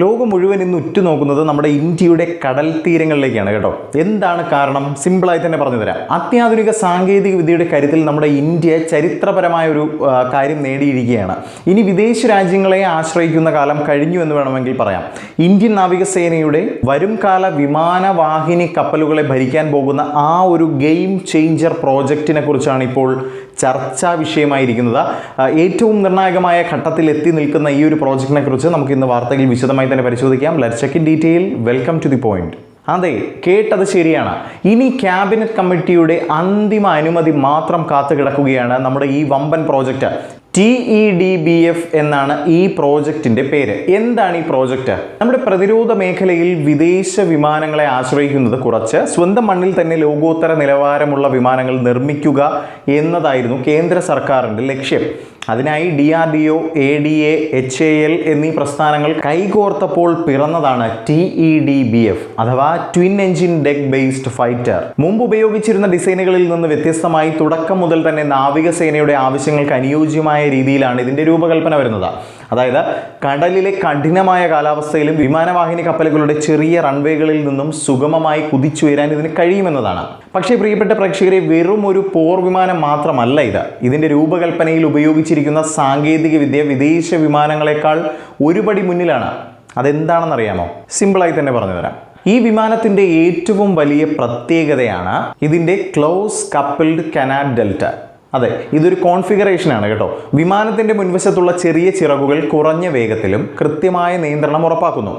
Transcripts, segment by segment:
ലോകം മുഴുവൻ ഇന്ന് ഉറ്റുനോക്കുന്നത് നമ്മുടെ ഇന്ത്യയുടെ കടൽ തീരങ്ങളിലേക്കാണ് കേട്ടോ. എന്താണ് കാരണം? സിമ്പിളായി തന്നെ പറഞ്ഞു തരാം. അത്യാധുനിക സാങ്കേതിക വിദ്യയുടെ കാര്യത്തിൽ നമ്മുടെ ഇന്ത്യ ചരിത്രപരമായ ഒരു കാര്യം നേടിയിരിക്കുകയാണ്. ഇനി വിദേശ രാജ്യങ്ങളെ ആശ്രയിക്കുന്ന കാലം കഴിഞ്ഞു എന്ന് വേണമെങ്കിൽ പറയാം. ഇന്ത്യൻ നാവികസേനയുടെ വരും കാല വിമാനവാഹിനി കപ്പലുകളെ ഭരിക്കാൻ പോകുന്ന ആ ഒരു ഗെയിം ചേഞ്ചർ പ്രോജക്റ്റിനെ കുറിച്ചാണ് ഇപ്പോൾ ചർച്ചാ വിഷയമായിരിക്കുന്നത്. ഏറ്റവും നിർണായകമായ ഘട്ടത്തിൽ എത്തി നിൽക്കുന്ന ഈ ഒരു പ്രോജക്റ്റിനെ കുറിച്ച് നമുക്ക് ഇന്ന് വാർത്തയിൽ വിശദമായി തന്നെ പരിശോധിക്കാം. Let's check in detail. Welcome to the point. അതെ, കേട്ടത് ശരിയാണ്. ഇനി ക്യാബിനറ്റ് കമ്മിറ്റിയുടെ അന്തിമ അനുമതി മാത്രം കാത്തു കിടക്കുകയാണ് നമ്മുടെ ഈ വമ്പൻ പ്രോജക്റ്റ്. TEDBF എന്നാണ് ഈ പ്രോജക്റ്റിന്റെ പേര്. എന്താണ് ഈ പ്രോജക്റ്റ്? നമ്മുടെ പ്രതിരോധ മേഖലയിൽ വിദേശ വിമാനങ്ങളെ ആശ്രയിക്കുന്നത് കുറച്ച് സ്വന്തം മണ്ണിൽ തന്നെ ലോകോത്തര നിലവാരമുള്ള വിമാനങ്ങൾ നിർമ്മിക്കുക എന്നതായിരുന്നു കേന്ദ്ര സർക്കാരിന്റെ ലക്ഷ്യം. അതിനായി DRDO, ADA, HAL എന്നീ പ്രസ്ഥാനങ്ങൾ കൈകോർത്തപ്പോൾ പിറന്നതാണ് TEDBF അഥവാ twin engine deck based fighter. മുമ്പ് ഉപയോഗിച്ചിരുന്ന ഡിസൈനുകളിൽ നിന്ന് വ്യത്യസ്തമായി തുടക്കം മുതൽ തന്നെ നാവികസേനയുടെ ആവശ്യങ്ങൾക്ക് അനുയോജ്യമായ രീതിയിലാണ് ഇതിന്റെ രൂപകൽപ്പന വരുന്നത്. അതായത് കടലിലെ കഠിനമായ കാലാവസ്ഥയിലും വിമാനവാഹിനി കപ്പലുകളുടെ ചെറിയ റൺവേകളിൽ നിന്നും സുഗമമായി കുതിച്ചുയരാൻ ഇതിന് കഴിയുമെന്നതാണ്. പക്ഷേ പ്രിയപ്പെട്ട പ്രേക്ഷകരെ, വെറും ഒരു പോർ വിമാനം മാത്രമല്ല ഇത്. ഇതിന്റെ രൂപകൽപ്പനയിൽ ഉപയോഗിച്ചിരിക്കുന്ന സാങ്കേതിക വിദ്യ വിദേശ വിമാനങ്ങളെക്കാൾ ഒരുപടി മുന്നിലാണ്. അതെന്താണെന്നറിയാമോ? സിമ്പിളായി തന്നെ പറഞ്ഞു തരാം. ഈ വിമാനത്തിന്റെ ഏറ്റവും വലിയ പ്രത്യേകതയാണ് ഇതിന്റെ ക്ലോസ് കപ്പിൾഡ് കനാറ്റ് ഡെൽറ്റ. അതെ, ഇതൊരു കോൺഫിഗറേഷനാണ് കേട്ടോ. വിമാനത്തിന്റെ മുൻവശത്തുള്ള ചെറിയ ചിറകുകൾ കുറഞ്ഞ വേഗത്തിലും കൃത്യമായ നിയന്ത്രണം ഉറപ്പാക്കുന്നു.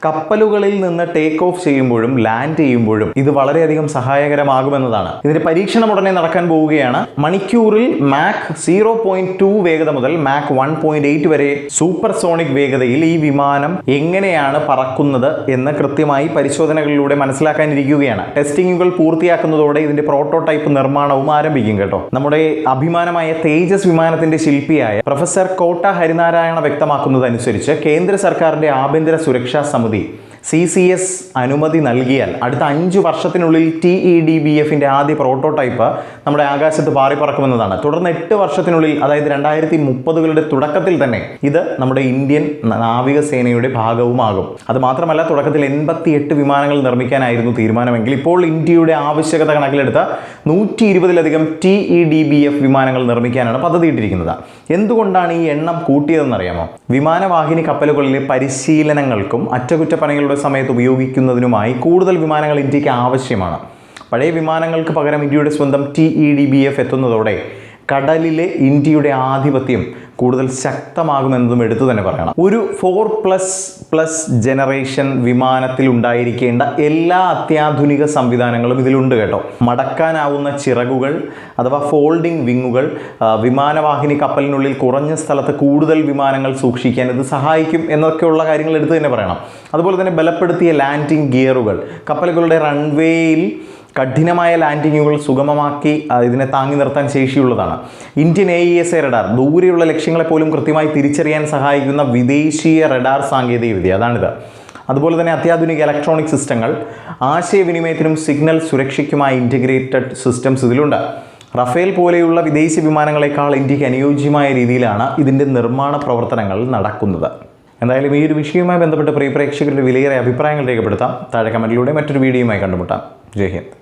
കപ്പലുകളിൽ നിന്ന് ടേക്ക് ഓഫ് ചെയ്യുമ്പോഴും ലാൻഡ് ചെയ്യുമ്പോഴും ഇത് വളരെയധികം സഹായകരമാകുമെന്നതാണ്. ഇതിന്റെ പരീക്ഷണം ഉടനെ നടക്കാൻ പോവുകയാണ്. മണിക്കൂറിൽ മാക് 0.2 വേഗത മുതൽ മാക് 1.8 വരെ സൂപ്പർസോണിക് വേഗതയിൽ ഈ വിമാനം എങ്ങനെയാണ് പറക്കുന്നത് എന്ന് കൃത്യമായി പരിശോധനകളിലൂടെ മനസ്സിലാക്കാനിരിക്കുകയാണ്. ടെസ്റ്റിങ്ങുകൾ പൂർത്തിയാക്കുന്നതോടെ ഇതിന്റെ പ്രോട്ടോടൈപ്പ് നിർമ്മാണവും ആരംഭിക്കും കേട്ടോ. നമ്മുടെ അഭിമാനമായ തേജസ് വിമാനത്തിന്റെ ശില്പിയായ പ്രൊഫസർ കോട്ട ഹരിനാരായണ വ്യക്തമാക്കുന്നതനുസരിച്ച് കേന്ദ്ര സർക്കാരിന്റെ ആഭ്യന്തര സുരക്ഷാ സമിതി CCS അനുമതി നൽകിയാൽ അടുത്ത 5 വർഷത്തിനുള്ളിൽ TEDBFന്റെ ആദ്യ പ്രോട്ടോടൈപ്പ് നമ്മുടെ ആകാശത്ത് പാറിപ്പറക്കുമെന്നതാണ്. തുടർന്ന് 8 വർഷത്തിനുള്ളിൽ, അതായത് 2030കളുടെ തുടക്കത്തിൽ തന്നെ ഇത് നമ്മുടെ ഇന്ത്യൻ നാവികസേനയുടെ ഭാഗവുമാകും. അത് മാത്രമല്ല, തുടക്കത്തിൽ 88 വിമാനങ്ങൾ നിർമ്മിക്കാനായിരുന്നു തീരുമാനമെങ്കിൽ ഇപ്പോൾ ഇന്ത്യയുടെ ആവശ്യകത കണക്കിലെടുത്ത് 120ലധികം TEDBF വിമാനങ്ങൾ നിർമ്മിക്കാനാണ് പദ്ധതിയിട്ടിരിക്കുന്നത്. എന്തുകൊണ്ടാണ് ഈ എണ്ണം കൂട്ടിയതെന്നറിയാമോ? വിമാനവാഹിനി കപ്പലുകളിലെ പരിശീലനങ്ങൾക്കും അറ്റകുറ്റപ്പണികളുടെ സമയത്ത് ഉപയോഗിക്കുന്നതിനുമായി കൂടുതൽ വിമാനങ്ങൾ ഇന്ത്യക്ക് ആവശ്യമാണ്. പഴയ വിമാനങ്ങൾക്ക് പകരം ഇന്ത്യയുടെ സ്വന്തം TEDBF എത്തുന്നതോടെ കടലിലെ ഇന്ത്യയുടെ ആധിപത്യം കൂടുതൽ ശക്തമാകുമെന്നതും എടുത്തു തന്നെ പറയണം. ഒരു 4++ ജനറേഷൻ വിമാനത്തിൽ ഉണ്ടായിരിക്കേണ്ട എല്ലാ അത്യാധുനിക സംവിധാനങ്ങളും ഇതിലുണ്ട് കേട്ടോ. മടക്കാനാവുന്ന ചിറകുകൾ അഥവാ ഫോൾഡിംഗ് വിങ്ങുകൾ, വിമാനവാഹിനി കപ്പലിനുള്ളിൽ കുറഞ്ഞ സ്ഥലത്ത് കൂടുതൽ വിമാനങ്ങൾ സൂക്ഷിക്കാൻ ഇത് സഹായിക്കും എന്നൊക്കെയുള്ള കാര്യങ്ങൾ എടുത്തു തന്നെ പറയണം. അതുപോലെ തന്നെ ബലപ്പെടുത്തിയ ലാൻഡിംഗ് ഗിയറുകൾ കപ്പലുകളുടെ റൺവേയിൽ കഠിനമായ ലാൻഡിങ്ങുകൾ സുഗമമാക്കി ഇതിനെ താങ്ങി നിർത്താൻ ശേഷിയുള്ളതാണ്. ഇന്ത്യൻ AESA റഡാർ ദൂരെയുള്ള ലക്ഷ്യങ്ങളെ പോലും കൃത്യമായി തിരിച്ചറിയാൻ സഹായിക്കുന്ന വിദേശീയ റഡാർ സാങ്കേതികവിദ്യ, അതാണിത്. അതുപോലെ തന്നെ അത്യാധുനിക ഇലക്ട്രോണിക് സിസ്റ്റങ്ങൾ, ആശയവിനിമയത്തിനും സിഗ്നൽ സുരക്ഷയ്ക്കുമായി ഇൻ്റഗ്രേറ്റഡ് സിസ്റ്റംസ് ഇതിലുണ്ട്. റഫേൽ പോലെയുള്ള വിദേശ വിമാനങ്ങളെക്കാൾ ഇന്ത്യക്ക് അനുയോജ്യമായ രീതിയിലാണ് ഇതിൻ്റെ നിർമ്മാണ പ്രവർത്തനങ്ങൾ നടക്കുന്നത്. എന്തായാലും ഈ ഒരു വിഷയവുമായി ബന്ധപ്പെട്ട് പ്രിയ പ്രേക്ഷകരുടെ വിലയേറിയ അഭിപ്രായങ്ങൾ രേഖപ്പെടുത്താം. താഴെ കമൻറ്റിലൂടെ മറ്റൊരു വീഡിയോയുമായി കണ്ടുമുട്ടാം. ജയ് ഹിന്ദ്.